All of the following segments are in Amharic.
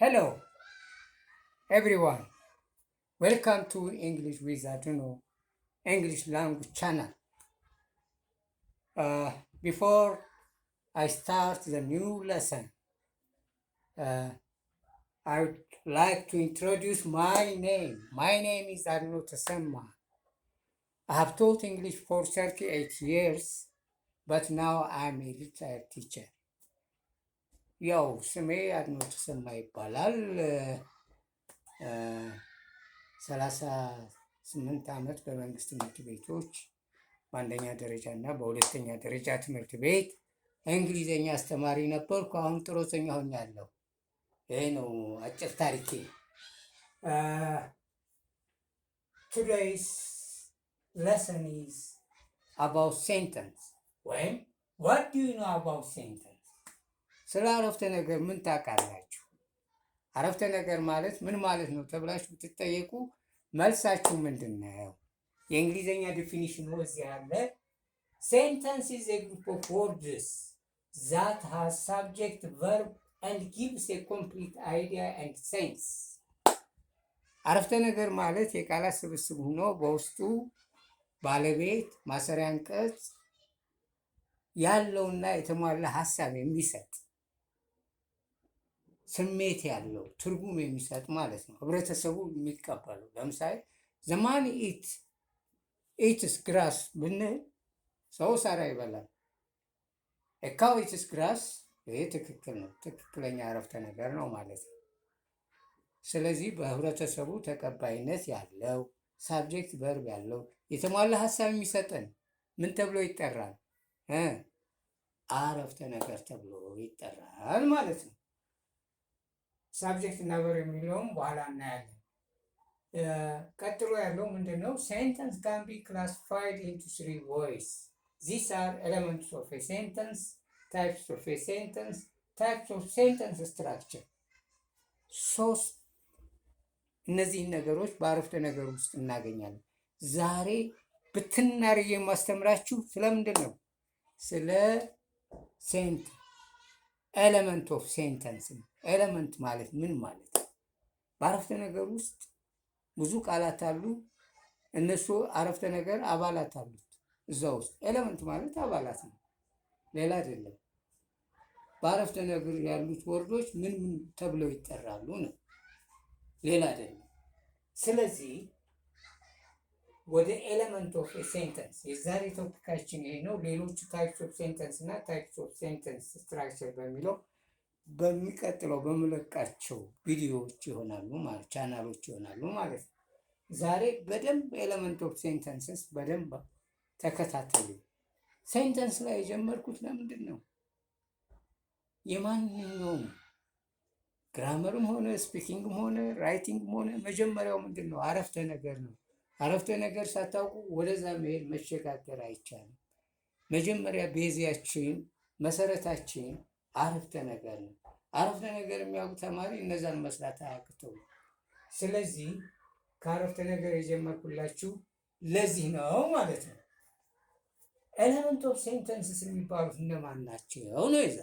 Hello, everyone. Welcome to English with Aduno English language channel. Before I start the new lesson, uh, I would like to introduce my name. My name is Aduno Tasemma. I have taught English for 38 years, but now I'm a retired teacher. ያው ስሜ አድኖ ተሰማ ይባላል። 38 ዓመት በመንግስት ትምህርት ቤቶች በአንደኛ ደረጃ እና በሁለተኛ ደረጃ ትምህርት ቤት እንግሊዘኛ አስተማሪ ነበርኩ። አሁን ጡረተኛ ሆኛለሁ። ይሄ ነው አጭር ታሪኬ። Today's lesson is about sentence ወይም what do you know about sentence? ስለ አረፍተ ነገር ምን ታውቃላችሁ? አረፍተ ነገር ማለት ምን ማለት ነው ተብላችሁ ብትጠየቁ መልሳችሁ ምንድን ነው? የእንግሊዘኛ ዲፊኒሽኑ እዚህ አለ። Sentence is a group of words that has subject, verb and gives a complete idea and sense. አረፍተ ነገር ማለት የቃላት ስብስብ ሆኖ በውስጡ ባለቤት፣ ማሰሪያ አንቀጽ ያለውና የተሟላ ሀሳብ የሚሰጥ ስሜት ያለው ትርጉም የሚሰጥ ማለት ነው። ህብረተሰቡ የሚቀበለው ለምሳሌ ዘማን ኢትስ ግራስ ብንል ሰው ሳር ይበላል። ኤካው ኢትስ ግራስ፣ ይሄ ትክክል ነው፣ ትክክለኛ አረፍተ ነገር ነው ማለት ነው። ስለዚህ በህብረተሰቡ ተቀባይነት ያለው ሳብጀክት ቨርብ ያለው የተሟላ ሀሳብ የሚሰጠን ምን ተብሎ ይጠራል? አረፍተ ነገር ተብሎ ይጠራል ማለት ነው። ሳብጀክት እና ቨርብ የሚለውም በኋላ እናያለን። ቀጥሎ ያለው ምንድን ነው? ሴንተንስ ካን ቢ ክላሲፋይድ ኢንቱ 3 ways. These are elements of a sentence, types of a sentence, types of sentence structure. ሶስት እነዚህን ነገሮች በአረፍተ ነገር ውስጥ እናገኛለን። ዛሬ ብትናር የማስተምራችሁ ስለምንድን ነው? ስለ ኤለመንት ኦፍ ሴንተንስ ነው። ኤለመንት ማለት ምን ማለት ነው? በአረፍተ ነገር ውስጥ ብዙ ቃላት አሉ። እነሱ አረፍተ ነገር አባላት አሉት እዛ ውስጥ። ኤለመንት ማለት አባላት ነው፣ ሌላ አይደለም። በአረፍተ ነገር ያሉት ወርዶች ምን ተብለው ይጠራሉ ነው፣ ሌላ አይደለም። ስለዚህ ወደ ኤለመንት ኦፍ ሴንተንስ የዛሬ ቶፒካችን ይሄ ነው። ሌሎቹ ታይፕስ ኦፍ ሴንተንስ እና ታይፕስ ኦፍ ሴንተንስ ስትራክቸር በሚለው በሚቀጥለው በምለቃቸው ቪዲዮዎች ይሆናሉ ማለት ቻናሎች ይሆናሉ ማለት ነው። ዛሬ በደንብ ኤለመንት ኦፍ ሴንተንስስ በደንብ ተከታተሉ። ሴንተንስ ላይ የጀመርኩት ለምንድን ነው? የማንኛውም ግራመርም ሆነ ስፒኪንግም ሆነ ራይቲንግም ሆነ መጀመሪያው ምንድን ነው? አረፍተ ነገር ነው። አረፍተ ነገር ሳታውቁ ወደዛ መሄድ መሸጋገር አይቻልም። መጀመሪያ ቤዚያችን መሰረታችን አረፍተ ነገር ነው። አረፍተ ነገር የሚያውቁ ተማሪ እነዛን መስራት አያቅተው። ስለዚህ ከአረፍተ ነገር የጀመርኩላችሁ ለዚህ ነው ማለት ነው። ኤለመንት ኦፍ ሴንተንስስ የሚባሉት እነማን ናቸው ነው? ይዛ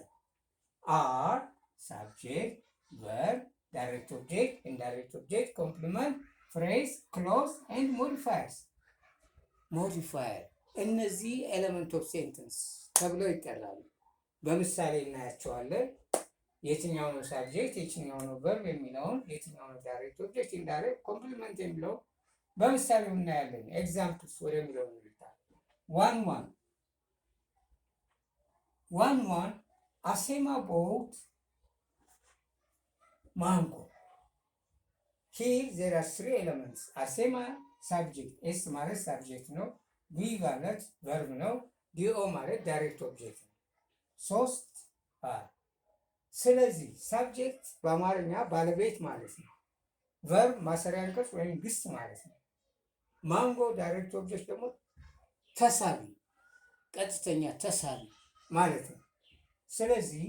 አር ሳብጀክት፣ ቨርብ፣ ዳይሬክት ኦብጀክት፣ ኢንዳይሬክት ኦብጀክት፣ ኮምፕሊመንት፣ ፍሬዝ፣ ክሎዝ ኤንድ ሞዲፋየርስ። ሞዲፋየር እነዚህ ኤለመንት ኦፍ ሴንተንስ ተብለው ይጠራሉ። በምሳሌ እናያቸዋለን። የትኛው ነው ሳብጀክት፣ የትኛው ነው ቨርብ የሚለውን፣ የትኛው ነው ዳይሬክት ኦብጀክት፣ ኢንዳይሬክት፣ ኮምፕሊመንት የሚለው በምሳሌው እናያለን። ኤግዛምፕልስ ወደሚለው እንልታል። ዋን አሴማ ቦት ማንጎ። ሂር ዜር አር 3 ኤለመንትስ። አሴማ ሳብጀክት፣ ኤስ ማለት ሳብጀክት ነው፣ ቪ ማለት ቨርብ ነው፣ ዲኦ ማለት ዳይሬክት ኦብጀክት ነው። 3 ስለዚህ ሳብጀክት በአማርኛ ባለቤት ማለት ነው። ቨርብ ማሰሪያ አንቀጽ ወይም ግስ ማለት ነው። ማንጎ ዳይሬክት ኦብጀክት ደግሞ ተሳቢ፣ ቀጥተኛ ተሳቢ ማለት ነው። ስለዚህ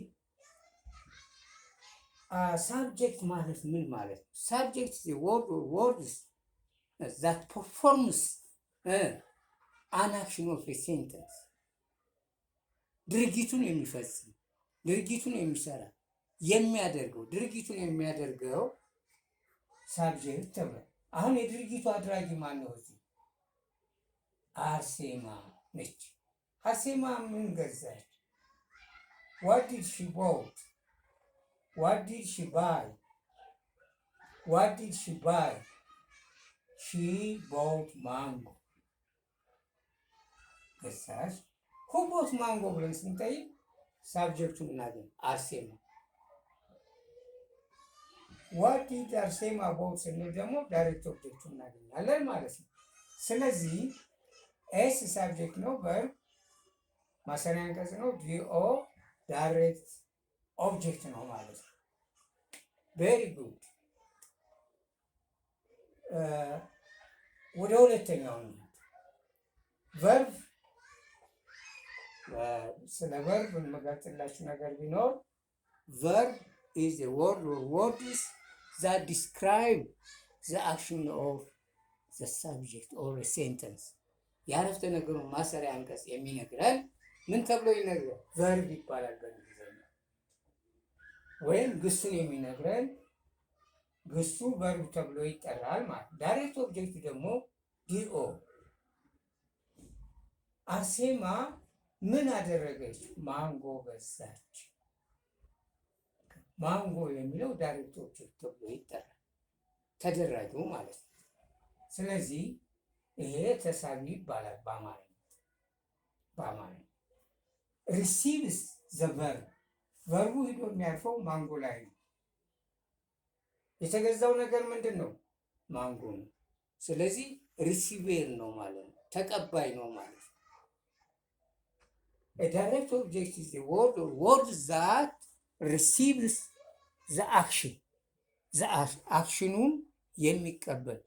ሳብጀክት ማለት ምን ማለት ነው? ሳብጀክት ወርድስ ዛት ፐርፎርምስ አን አክሽን ኦፍ ኤ ሴንተንስ፣ ድርጊቱን የሚፈጽም ድርጊቱን የሚሰራ የሚያደርገው ድርጊቱን የሚያደርገው ሳብጀክት ተብሏል። አሁን የድርጊቱ አድራጊ ማን ነው? እዚህ አርሴማ ነች። አርሴማ ምን ገዛች? ዋት ዲድ ሺ ቦት? ዋት ዲድ ሺ ባይ? ዋት ዲድ ሺ ባይ? ሺ ቦት ማንጎ ገዛች። ሁ ቦት ማንጎ ብለን ስንጠይቅ ሳብጀክቱን እናገኝ አርሴማ። ዋት ዲድ አርሴማ ቦት ስንል ደግሞ ዳይሬክት ኦብጀክቱን እናገኛለን ማለት ነው። ስለዚህ ኤስ ሳብጀክት ነው፣ ቨርብ ማሰሪያ አንቀጽ ነው፣ ዲኦ ዳይሬክት ኦብጀክት ነው ማለት ነው። ቬሪ ጉድ። ወደ ሁለተኛው ነው። ቨርብ ስለ ቨርብ የምገልጽላችሁ ነገር ቢኖር ቨርብ is a word or words that describe the action of the subject or a sentence. የአረፍተ ነገሩ ማሰሪያ አንቀጽ የሚነግረን ምን ተብሎ ይነግረን? ቨርብ ይባላል በእንግሊዝኛ። ወይም ግሱን የሚነግረን ግሱ ቨርብ ተብሎ ይጠራል ማለት። ዳይሬክት ኦብጀክት ደግሞ ዲኦ። አርሴማ ምን አደረገች? ማንጎ ገዛች። ማንጎ የሚለው ዳይሬክት ኦብጀክት ተብሎ ይጠራል፣ ተደራጊው ማለት ነው። ስለዚህ ይሄ ተሳቢ ይባላል በአማርኛ። ሪሲቭስ ዘ ቨርብ፣ ቨርቡ ሂዶ የሚያርፈው ማንጎ ላይ ነው። የተገዛው ነገር ምንድን ነው? ማንጎ ነው። ስለዚህ ሪሲቬር ነው ማለት ነው፣ ተቀባይ ነው ማለት ነው። ዳይሬክት ኦብጀክት ኢዝ ወርድ ኦር ወርድ ዛት ሪሲቭስ ዘ አክሽን፣ አክሽኑን የሚቀበል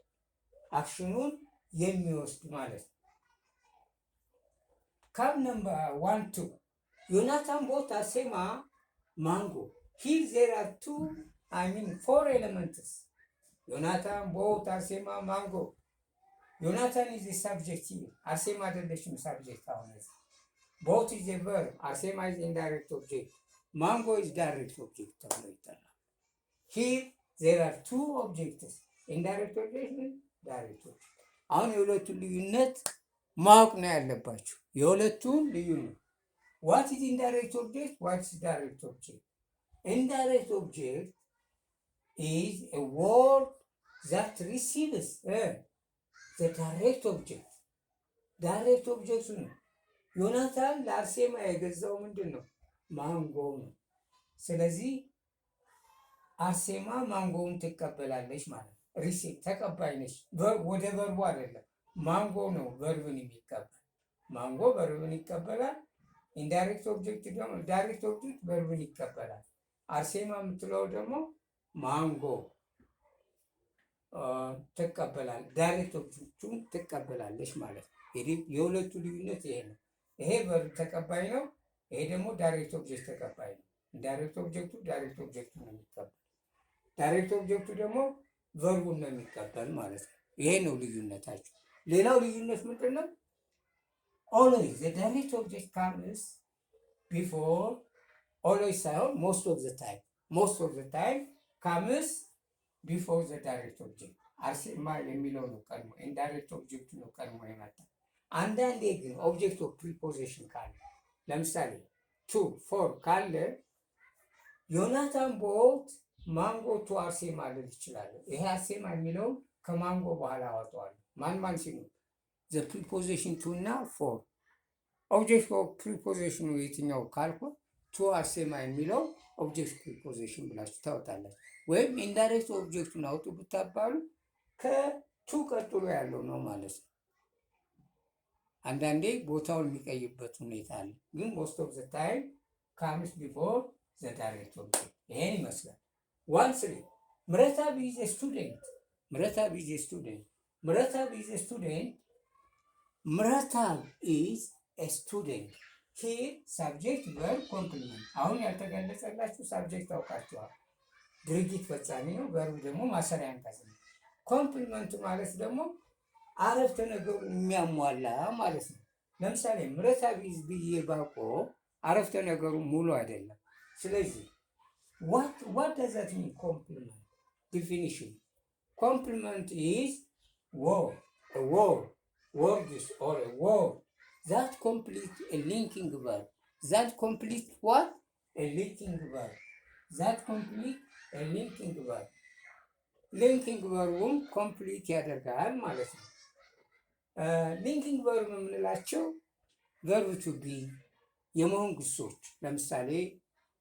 አክሽኑን የሚወስድ ማለት ነው። ካብ ነምበር 1 2 ዮናታን ቦት አርሴማ ማንጎ። ሂር ዜር አር 4 ኤሌመንትስ። ዮናታን ቦት አርሴማ ማንጎ። ዮናታን ኢዝ ሳብጀክት፣ አርሴማ አይደለችም ሳብጀክት። አሁን ቦት ኢዝ ቨርብ፣ አርሴማ ኢዝ ኢንዳይሬክት ኦብጀክት፣ ማንጎ ኢዝ ዳይሬክት ኦብጀክት ተብሎ ይጠራል። ሂር ዜር አር 2 ኦብጀክትስ፣ ኢንዳይሬክት ኦብጀክት፣ ዳይሬክት ኦብጀክት። አሁን የሁለቱን ልዩነት ማወቅ ነው ያለባችሁ። የሁለቱን ልዩነት ዋት ኢዝ ኢንዳይሬክት ኦብጀክት፣ ዋት ኢዝ ዳይሬክት ኦብጀክት። ኢንዳይሬክት ኦብጀክት ኢዝ ኤ ወርድ ዛት ሪሲቭስ ዘ ዳይሬክት ኦብጀክት። ዳይሬክት ኦብጀክት ነው። ዮናታን ለአርሴማ የገዛው ምንድን ነው? ማንጎ ነው። ስለዚህ አርሴማ ማንጎውን ትቀበላለች ማለት ነው። ሪሲቭ ተቀባይ ነች። ወደ ቨርቡ አይደለም፣ ማንጎ ነው ቨርብን የሚቀበል። ማንጎ ቨርብን ይቀበላል። ኢንዳይሬክት ኦብጀክት ደግሞ ዳይሬክት ኦብጀክት ቨርብን ይቀበላል። አርሴማ የምትለው ደግሞ ማንጎ ትቀበላል፣ ዳይሬክት ኦብጀክቱን ትቀበላለች ማለት ነው። የሁለቱ ልዩነት ይሄ ነው። ይሄ ቨርብ ተቀባይ ነው፣ ይሄ ደግሞ ዳይሬክት ኦብጀክት ተቀባይ ነው። ዳይሬክት ኦብጀክቱ ዳይሬክት ኦብጀክቱ ነው የሚቀበል፣ ዳይሬክት ኦብጀክቱ ደግሞ ቨርቡን ነው የሚቀበል ማለት ነው። ይሄ ነው ልዩነታቸው። ሌላው ልዩነት ምንድን ነው? ኦልዌይዝ ዘ ዳይሬክት ኦብጀክት ካምስ ቢፎር፣ ኦልዌይዝ ሳይሆን ሞስት ኦፍ ዘ ታይም፣ ሞስት ኦፍ ዘ ታይም ካምስ ቢፎር ዘ ዳይሬክት ኦብጀክት። አርሴማ የሚለው ነው ቀድሞ፣ ኢንዳይሬክት ኦብጀክቱ ነው ቀድሞ የመጣ። አንዳንዴ ግን ኦብጀክት ኦፍ ፕሪፖዚሽን ካለ፣ ለምሳሌ ቱ ፎር ካለ ዮናታን ቦት ማንጎ ቱ አርሴማ ልል ይችላለሁ። ይሄ አርሴማ የሚለውን ከማንጎ በኋላ አወጣዋለሁ። ማን ሲሉ ዘ ፕሪፖዚሽን ቱ እና ፎር። ኦብጀክት ኦፍ ፕሪፖዚሽኑ የትኛው ካልኩ ቱ አርሴማ የሚለው ኦብጀክት ፕሪፖዚሽን ብላችሁ ታወጣላችሁ። ወይም ኢንዳይሬክት ኦብጀክቱን አውጡ ብታባሉ ከቱ ቀጥሎ ያለው ነው ማለት ነው። አንዳንዴ ቦታውን የሚቀይበት ሁኔታ አለ፣ ግን ሞስት ኦፍ ዘ ታይም ካምስ ቢፎር ዘ ዳይሬክት ኦብጀክት። ይሄን ይመስላል። 1 ምረታብ ኢዝ ኤ ስቱደንት። ምረታብ ኢዝ ኤ ስቱደንት። ምረታብ ኢዝ ኤ ስቱደንት። ምረታብ ኢዝ ኤ ስቱደንት። ሂር ሳብጀክት ቨርብ ኮምፕሊመንት። አሁን ያልተገለጸላችሁ ሳብጀክት ታውቃችኋል። ድርጊት ፈጻሚ ነው። ቨርብ ደግሞ ማሰሪያ አንቀጽ ነው። ኮምፕሊመንቱ ማለት ደግሞ አረፍተ ነገሩ የሚያሟላ ማለት ነው። ለምሳሌ ምረታብ ኢዝ ብዬ ባቆ አረፍተ ነገሩ ሙሉ አይደለም። ስለዚህ What does that mean? Complement definition. Complement is word, a word, words or a word that complete a linking verb. That complete what? A linking verb. That complete a linking verb. ሊንኪንግ ቨርቡን ኮምፕሊት ያደርጋል ማለት ነው። ሊንኪንግ ቨርብ የምንላቸው ቨርብ ቱ ቢ የመሆን ግሶች ለምሳሌ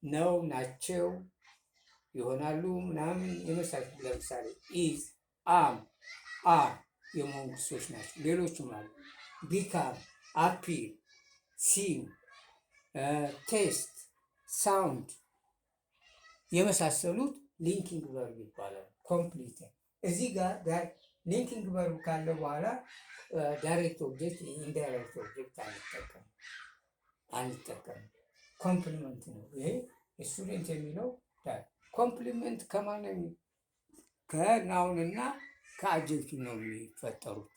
ነው፣ ናቸው፣ ይሆናሉ ምናምን የመሳሰሉት ለምሳሌ ኢዝ፣ አም፣ አር የመሆን ግሶች ናቸው። ሌሎችም አሉ። ቢካም፣ አፒር፣ ሲም፣ ቴስት፣ ሳውንድ የመሳሰሉት ሊንኪንግ ቨርብ ይባላል። ኮምፕሊት እዚህ ጋር ሊንኪንግ ቨርብ ካለ በኋላ ዳይሬክት ኦብጀክት ኢንዳይሬክት ኦብጀክት አንጠቀም። ኮምፕሊመንት ነው ይሄ። ስቱደንት የሚለው ኮምፕሊመንት ከማን ከናውን እና ከአጀክቲቭ ነው የሚፈጠሩት።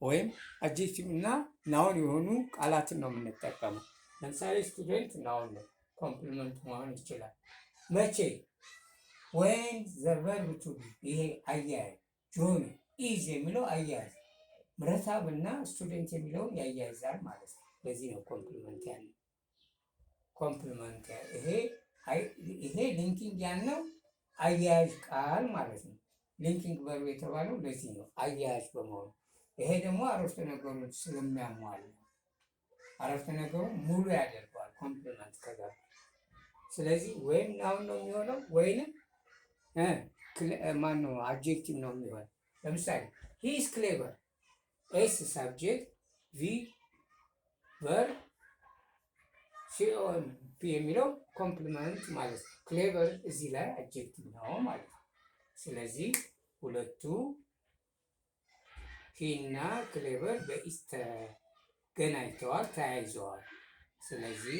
ወይም አጀክቲቭ እና ናውን የሆኑ ቃላትን ነው የምንጠቀመው። ለምሳሌ ስቱደንት ናውን ነው፣ ኮምፕሊመንት መሆን ይችላል። መቼ? ወይን ዘ ቨርብ ቱ ቢ ይሄ አያያዝ ጆን ኢዝ የሚለው አያያዝ ምረታብ እና ስቱደንት የሚለውን ያያይዛል ማለት ነው። ለዚህ ነው ኮምፕሊመንት ያለው። ኮምፕሊመንት ይሄ ሊንኪንግ ያልነው አያያዥ ቃል ማለት ነው። ሊንኪንግ ቨርብ የተባለው ለዚህ ነው አያያዥ በመሆኑ። ይሄ ደግሞ አረፍተ ነገሩን ስለሚያሟላ አረፍተ ነገሩ ሙሉ ያደርገዋል ኮምፕሊመንት ከገባ። ስለዚህ ወይም ናውን ነው የሚሆነው ወይንም ማን ነው አድጀክቲቭ ነው የሚሆነው። ለምሳሌ ሂ ኢዝ ክሌቨር፣ ኤስ ሳብጀክት፣ ቪ ቨርብ፣ ሲኦን ፒ የሚለው ኮምፕሊመንት ማለት ነው። ክሌቨር እዚህ ላይ አድጀክቲቭ ነው ማለት ነው። ስለዚህ ሁለቱ ሂ እና ክሌቨር በኢዝ ተገናኝተዋል፣ ተያይዘዋል። ስለዚህ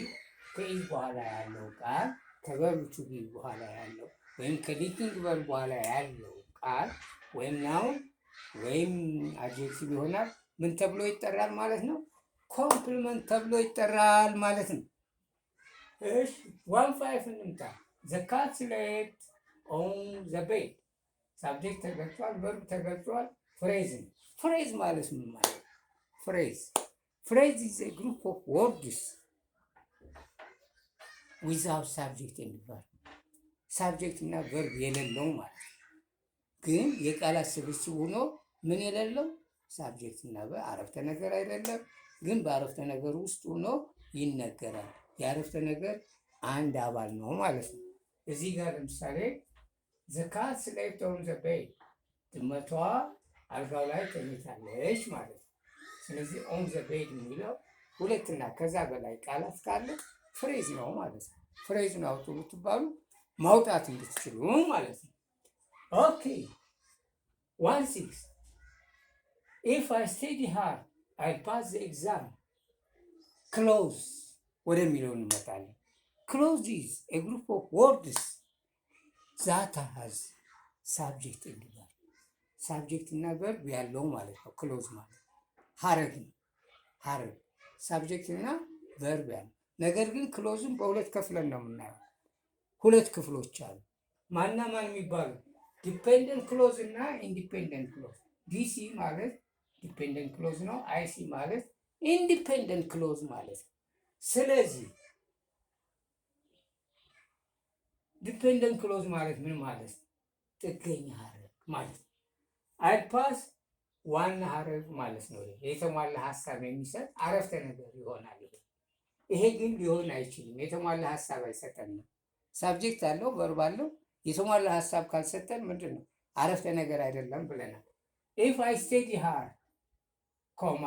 ከኢዝ በኋላ ያለው ቃል ከቨርብ ቱ ቢ በኋላ ያለው ወይም ከሊንኪንግ ቨርብ በኋላ ያለው ቃል ወይም ናውን ወይም አድጀክቲቭ ይሆናል። ምን ተብሎ ይጠራል ማለት ነው? ኮምፕሊመንት ተብሎ ይጠራል ማለት ነው። እሺ 1.5 እንምጣ። ዘ ካት ስሌፕት ኦን ዘ ቤድ። ሳብጀክት ተገልጿል፣ ቨርብ ተገልጿል። ፍሬዝ ፍሬዝ ማለት ምን ማለት? ፍሬዝ ኢዝ ኤ ግሩፕ ኦፍ ወርድስ ዊዛውት ሳብጀክት የሚባል ሳብጀክት እና ቨርብ የሌለው ማለት ነው። ግን የቃላት ስብስብ ሆኖ ምን የሌለው ሳብጀክት እና አረፍተ ነገር አይደለም፣ ግን በአረፍተ ነገር ውስጥ ሆኖ ይነገራል። የአረፍተ ነገር አንድ አባል ነው ማለት ነው። እዚህ ጋር ለምሳሌ ዘ ካት ስሌፕት ኦን ዘ ቤድ፣ ድመቷ አልጋው ላይ ተኝታለች ማለት ነው። ስለዚህ ኦን ዘ ቤድ የሚለው ሁለትና ከዛ በላይ ቃላት ካለ ፍሬዝ ነው ማለት ነው። ፍሬዝን አውጡ ብትባሉ ማውጣት እንድትችሉ ማለት ነው። ኦኬ 1.6 ኢፍ አይ ስቴዲ ሃርድ አይ ፓስ ዘ ኤግዛም። ክሎዝ ወደሚለው እንመጣለን። ክሎዝ ኢዝ ኤ ግሩፕ ኦፍ ወርድስ ዛት ሃዝ ሳብጀክት እንዲባል ሳብጀክት እና ቨርብ ያለው ማለት ነው። ክሎዝ ማለት ሀረግ ነው። ሀረግ ሳብጀክት እና ቨርብ ያለው ነገር ግን ክሎዝን በሁለት ከፍለን ነው የምናየው። ሁለት ክፍሎች አሉ። ማና ማን የሚባሉ? ዲፔንደንት ክሎዝ እና ኢንዲፔንደንት ክሎዝ። ዲሲ ማለት ዲፔንደንት ክሎዝ ነው። አይሲ ማለት ኢንዲፔንደንት ክሎዝ ማለት ነው። ስለዚህ ዲፔንደንት ክሎዝ ማለት ምን ማለት ነው? ጥገኛ ሀረግ ማለት ነው። አይፓስ ዋና ሀረግ ማለት ነው። የተሟላ ሀሳብ የሚሰጥ አረፍተ ነገር ይሆናል። ይሄ ግን ሊሆን አይችልም። የተሟላ ሀሳብ አይሰጠንም። ሳብጀክት አለው፣ ቨርብ አለው። የተሟላ ሀሳብ ካልሰጠን ምንድን ነው? አረፍተ ነገር አይደለም ብለናል። ኢፍ አይ ስቴዲ ሃርድ ኮማ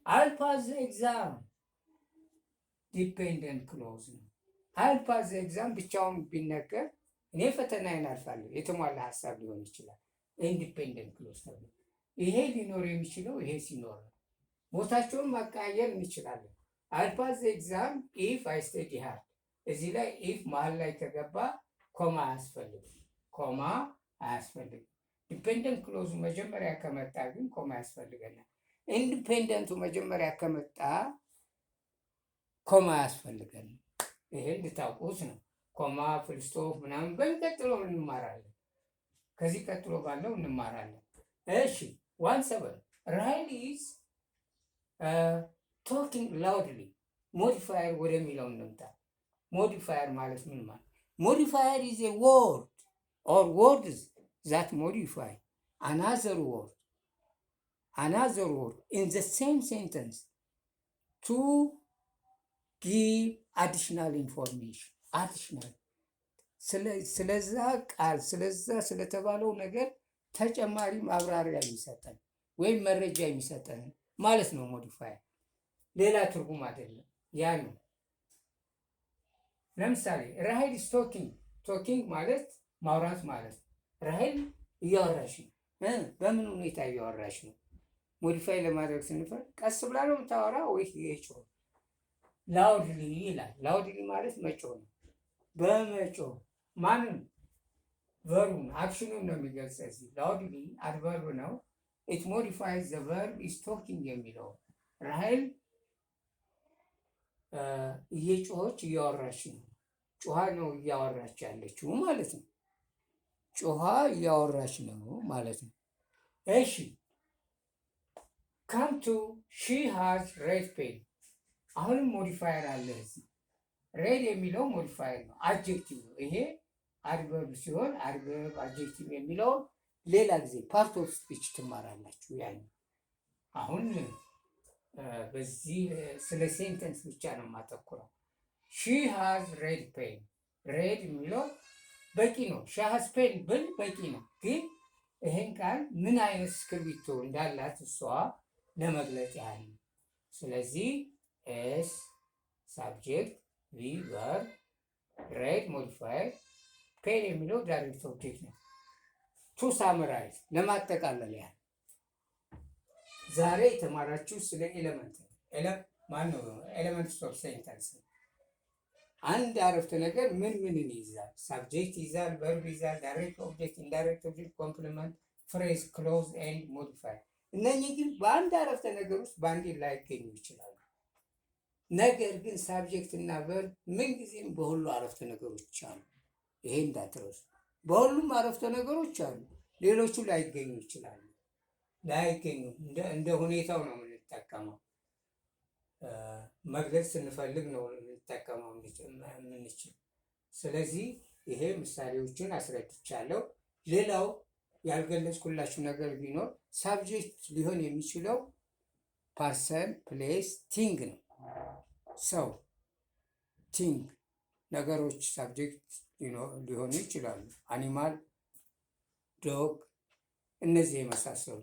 አል ፓስ ዘ ኤግዛም ዲፔንደንት ክሎዝ ነው። አል ፓስ ዘ ኤግዛም ብቻውን ቢነገር እኔ ፈተናዬን አልፋለሁ የተሟላ ሀሳብ ሊሆን ይችላል። ኢንዲፔንደንት ክሎዝ ተብሎ ይሄ ሊኖር የሚችለው ይሄ ሲኖር ነው። ቦታቸውን ማቀያየር እንችላለን። አል ፓስ ዘ ኤግዛም ኢፍ አይ ስቴዲ ሃርድ። እዚህ ላይ ኢፍ መሀል ላይ ከገባ ኮማ አያስፈልግም። ኮማ አያስፈልግም። ዲፔንደንት ክሎዙ መጀመሪያ ከመጣ ግን ኮማ ያስፈልገናል። ኢንዲፔንደንቱ መጀመሪያ ከመጣ ኮማ ያስፈልገናል። ይሄ እንድታውቁት ነው። ኮማ ፍልስቶፕ ምናምን በሚቀጥለው እንማራለን። ከዚህ ቀጥሎ ባለው እንማራለን። እሺ 17 ራይል ኢዝ ቶኪንግ ላውድሊ። ሞዲፋየር ወደሚለው እንምጣ። ሞዲፋየር ማለት ምን ማለት? ሞዲፋየር ኢዝ ኤ ወርድ ኦር ወርድስ ዛት ሞዲፋይ another word in the same sentence to give additional information. additional ስለዛ ቃል ስለዛ ስለተባለው ነገር ተጨማሪ ማብራሪያ የሚሰጠን ወይም መረጃ የሚሰጠን ማለት ነው ሞዲፋየር። ሌላ ትርጉም አይደለም። ያ ነው። ለምሳሌ ራሄል ኢዝ ቶኪንግ ማለት ማውራት ማለት ነው። ራሄል እያወራሽ ነው። በምን ሁኔታ እያወራሽ ነው? ሞዲፋይ ለማድረግ ስንፈልግ ቀስ ብላ ነው የምታወራ ወይስ እየጮህ? ላውድሊ ይላል። ላውድሊ ማለት መጮህ ነው። በመጮህ ማንም ቨርቡን አክሽኑን ነው የሚገልጽ። እዚህ ላውድሊ አድቨርብ ነው። ኢት ሞዲፋይዝ ዘ ቨርብ ኢዝ ቶኪንግ የሚለው ራሄል እየጮኸች እያወራች ነው። ጮሃ ነው እያወራች ያለችው ማለት ነው። ጮሃ እያወራች ነው ማለት ነው። እሺ ካም ቱ ሺ ሃዝ ሬድ ፔን። አሁንም ሞዲፋየር አለ እዚህ። ሬድ የሚለው ሞዲፋየር ነው፣ አድጀክቲቭ ነው። ይሄ አድቨርብ ሲሆን አድቨርብ አድጀክቲቭ የሚለውን ሌላ ጊዜ ፓርት ኦፍ ስፒች ትማራላችሁ። ያን አሁን በዚህ ስለ ሴንተንስ ብቻ ነው የማተኩረው። ሺ ሃዝ ሬድ ፔን። ሬድ የሚለው በቂ ነው። ሺ ሃዝ ፔን ብል በቂ ነው። ግን ይሄን ቃል ምን አይነት እስክርቢቶ እንዳላት እሷ ለመግለጽ ያህል ነው። ስለዚህ ኤስ ሳብጀክት ቪ ቨርብ ሬድ ሞዲፋየር ፔን የሚለው ዳይሬክት ኦብጀክት ነው። ቱ ሳምራይዝ ለማጠቃለል ያህል ዛሬ የተማራችሁ ስለ ኤሌመንት ኤሌመንትስ ኦፍ ሴንተንስ። አንድ አረፍተ ነገር ምን ምንን ይይዛል? ሳብጀክት ይይዛል፣ ቨርብ ይይዛል፣ ዳይሬክት ኦብጀክት፣ ኢንዳይሬክት ኦብጀክት፣ ኮምፕሊመንት፣ ፍሬዝ፣ ክሎዝ ኤንድ ሞዲፋየር። እነኚህ ግን በአንድ አረፍተ ነገር ውስጥ በአንድ ላይገኙ ይችላሉ። ነገር ግን ሳብጀክት እና ቨርብ ምንጊዜም በሁሉ አረፍተ ነገሮች አሉ። ይሄ እንዳትረሱ። በሁሉም አረፍተ ነገሮች አሉ። ሌሎቹ ላይገኙ ይችላሉ። ላይገኙ እንደ ሁኔታው ነው የምንጠቀመው። መግለጽ ስንፈልግ ነው ልንጠቀመው የምንችል። ስለዚህ ይሄ ምሳሌዎችን አስረድቻለሁ። ሌላው ያልገለጽኩላችሁ ነገር ቢኖር ሳብጀክት ሊሆን የሚችለው ፐርሰን፣ ፕሌስ፣ ቲንግ ነው። ሰው፣ ቲንግ፣ ነገሮች ሳብጀክት ሊሆኑ ይችላሉ። አኒማል፣ ዶግ፣ እነዚህ የመሳሰሉ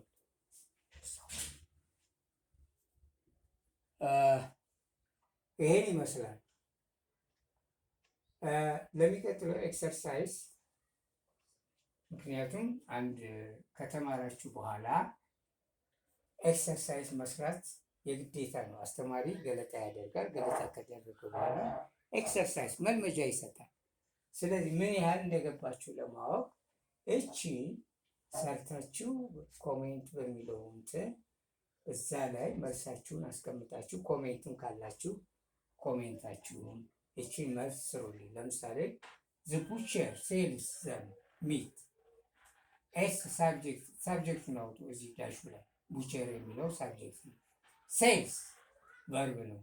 ይሄን ይመስላል። ለሚቀጥለው ኤክሰርሳይዝ ምክንያቱም አንድ ከተማራችሁ በኋላ ኤክሰርሳይዝ መስራት የግዴታ ነው። አስተማሪ ገለጣ ያደርጋል። ገለጣ ከደረገ በኋላ ኤክሰርሳይዝ መልመጃ ይሰጣል። ስለዚህ ምን ያህል እንደገባችሁ ለማወቅ እቺ ሰርታችሁ ኮሜንት በሚለው እንትን እዛ ላይ መልሳችሁን አስቀምጣችሁ ኮሜንትም ካላችሁ ኮሜንታችሁን እቺን መልስ ስሩልኝ። ለምሳሌ ዘ ቡቸር ሴልስ ዘም ሚት። ኤስ ሳብጀክት ነው። እዚህ ዳሹ ላይ ቡቸር የሚለው ሳብጀክት ነው። ሴልስ ቨርብ ነው።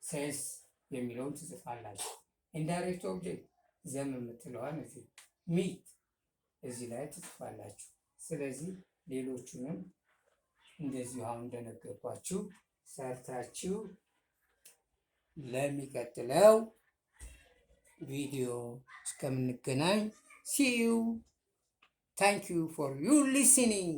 ሴልስ የሚለውን ትጽፋላችሁ። ኢንዳይሬክት ኦብጀክት ዘም የምትለዋን እዚህ፣ ሚት እዚህ ላይ ትጽፋላችሁ። ስለዚህ ሌሎቹንም እንደዚሁ አሁን እንደነገርኳችሁ ሰርታችሁ ለሚቀጥለው ቪዲዮ እስከምንገናኝ see you. Thank you for your listening.